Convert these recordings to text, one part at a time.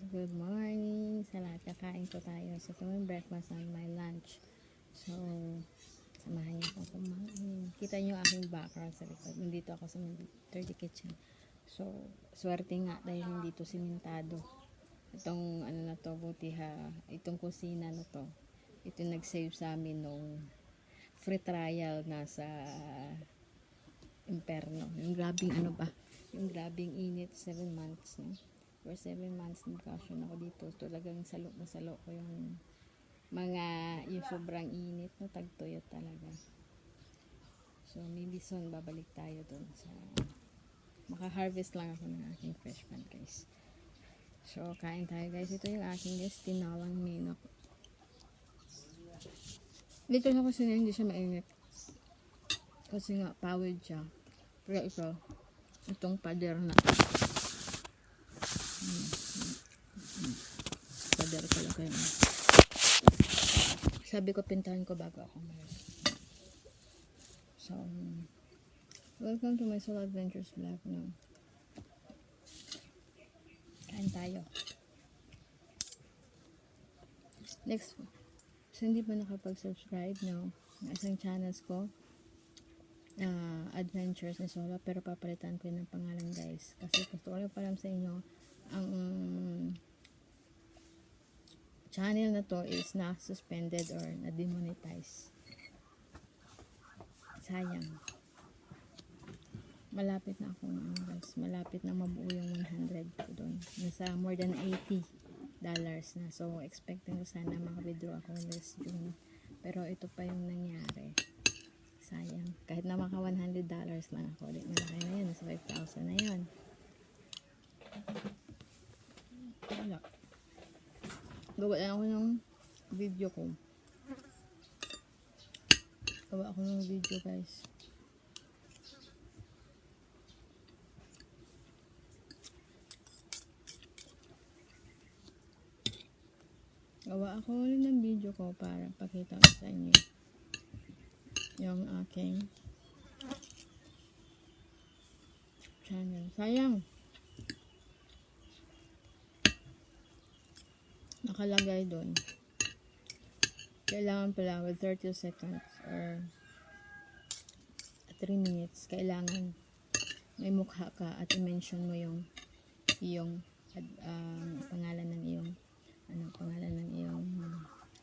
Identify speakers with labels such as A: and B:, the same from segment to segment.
A: guys, good morning sa lahat. Kakain ko tayo. So, ito yung breakfast and my lunch. So, samahan niyo akong kumain. Kita niyo aking background sa likod. Nandito ako sa dirty kitchen. So, swerte nga dahil hindi to simentado. Itong ano na to, buti ha, itong kusina na to. Ito nag-save sa amin nung free trial na sa Imperno. Yung grabing ano ba? Yung grabing init, 7 months, no? For 7 months, nagkasyon ako dito. Talagang salok na salok ko yung mga, yung sobrang init, no? Tagtuyot talaga. So, maybe soon, babalik tayo dun sa, maka-harvest lang ako ng aking fresh pan, guys. So, kain tayo, guys. Ito yung aking, guys, tinalang minok. Dito sa kusina, hindi siya mainit. Kasi nga, pawid siya. Pero ito, itong pader na. Pader ko lang kayo. Sabi ko, pintahan ko bago ako umalis. So, welcome to my Solo Adventures vlog. No? Kain tayo. Next, so hindi ba nakapag-subscribe, no? Ng isang channels ko, Adventures ni Solo, pero papalitan ko yun ng pangalan, guys. Kasi gusto ko lang palam sa inyo, ang channel na to is na suspended or na demonetize. Sayang. Malapit na ako guys. Malapit na mabuo yung 100 ko doon. Nasa more than $80 na. So, expecting ko sana maka-withdraw ako this June. Pero ito pa yung nangyari. Sayang. Kahit na maka $100 lang ako. Di malaki na yun. Nasa 5,000 na yun. Wala. Gawa lang ako ng video ko. Gawa ako ng video, guys. Gawa ako ng video ko para pakita ko sa inyo yung aking channel. Sayang. Nakalagay doon. Kailangan pala with 30 seconds or 3 minutes. Kailangan may mukha ka at i-mention mo yung pangalan ng iyong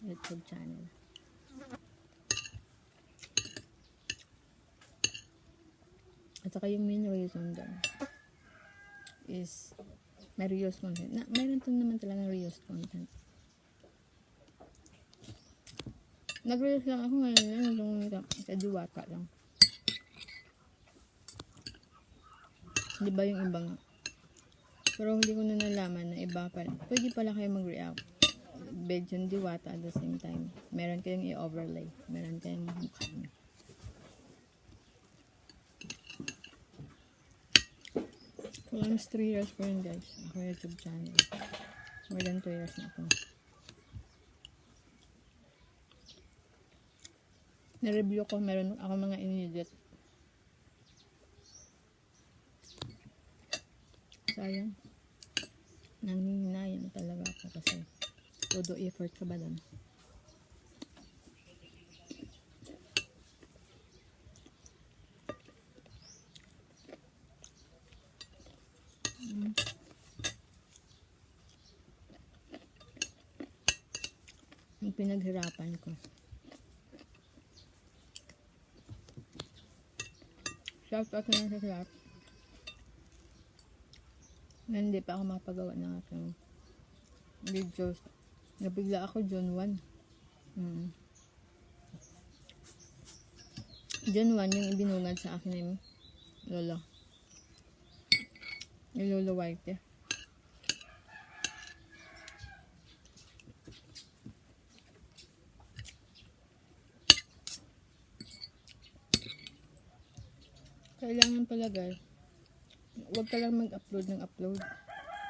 A: YouTube channel. At saka yung main reason doon is may reuse content. Mayroon to naman talagang reuse content. Nag-reuse lang ako ngayon lang sa Diwata lang. Di ba yung iba nga? Pero hindi ko na nalaman na iba pala. Pwede pala kayo mag-react. Bed yung Diwata at the same time. Meron kayong i-overlay. Meron kayong mukha nyo. Almost 3 years pa rin, guys. Ako YouTube channel. More than 2 years na ako. Na-review ko, meron ako mga inedit. Sayang. Nanginayang talaga ako kasi todo effort ka ba doon? Yung pinaghirapan ko. Shout out na sa lahat. Hindi pa ako makapagawa ng aking videos. Nabigla ako June 1. June 1 yung ibinungad sa akin ng lolo. Yung lolo White. Kailangan pala, guys, huwag ka lang mag-upload ng upload.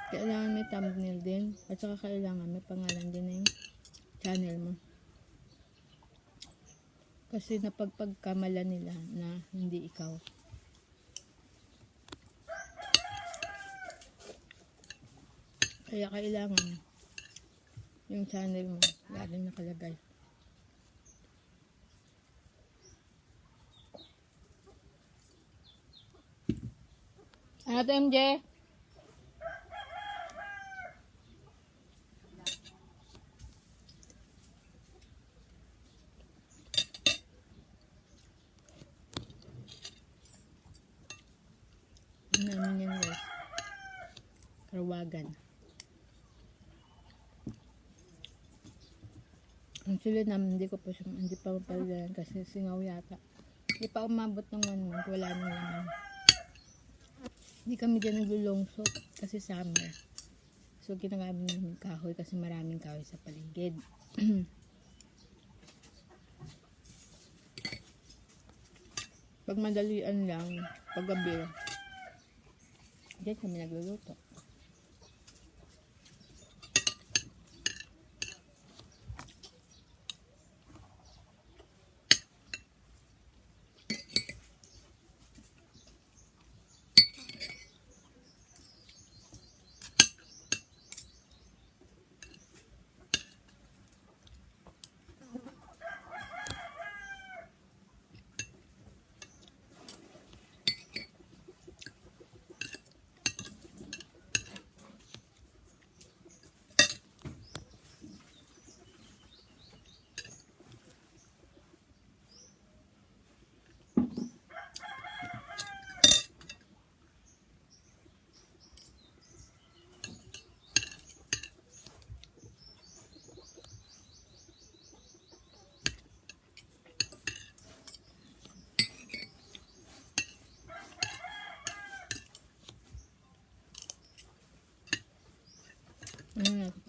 A: Kailangan may thumbnail din. At saka kailangan may pangalan din ng channel mo. Kasi napagpagkamala nila na hindi ikaw. Kaya kailangan yung channel mo laging nakalagay. Ano to, MJ? Ano namin yan, guys? Karawagan. Ang Suriname, hindi pa mapalilan kasi singaw yata. Hindi pa umabot ng 1 month, wala nang laman. Hindi kami dyan naglulongso kasi summer. So, ginagamit namin kahoy kasi maraming kahoy sa paligid. Pag madalian lang, pag gabi, dyan kami nagluluto.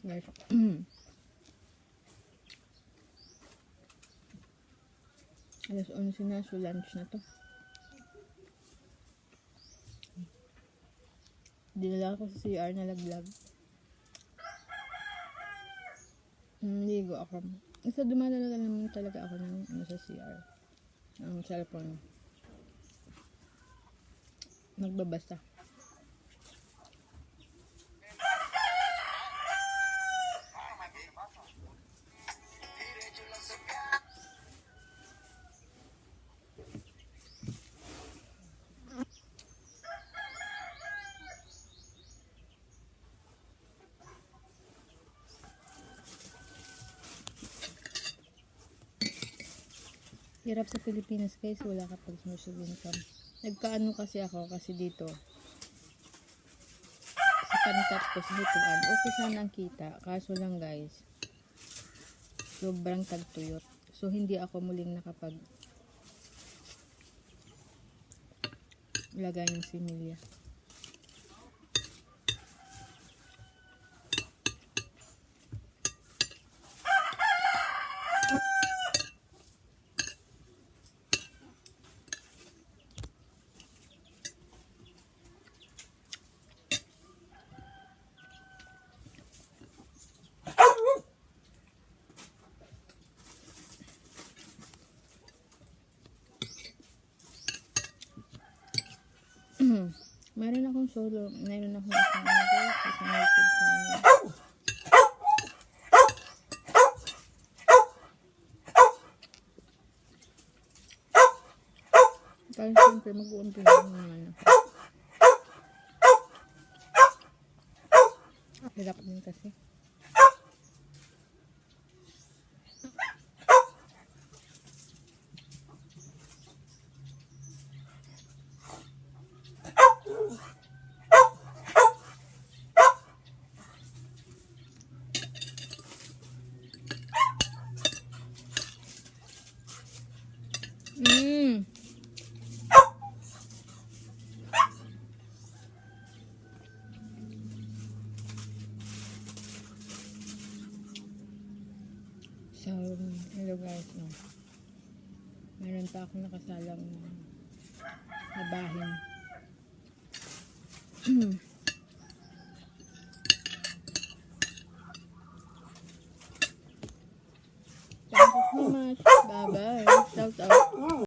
A: Guys. Alas 11 na, so lunch na to. Dinala ko sa CR na laglag. Ligo ako. Isa dumadala naman talaga ako ng sa CR. Ang cellphone. Nagbabasa. Hirap sa Pilipinas guys, wala ka pag source of income. Nagkaano kasi ako kasi dito sa panitat ko sa hituan. Okay sana ang kita, kaso lang guys, sobrang tagtuyot. So hindi ako muling nakapag lagay ng similya. Meron akong solo, meron akong isang YouTube channel. Kaya siyempre mag-uumpisa naman ako. Hirap din kasi. So, hello guys, no. Meron pa akong nakasalang na bahin.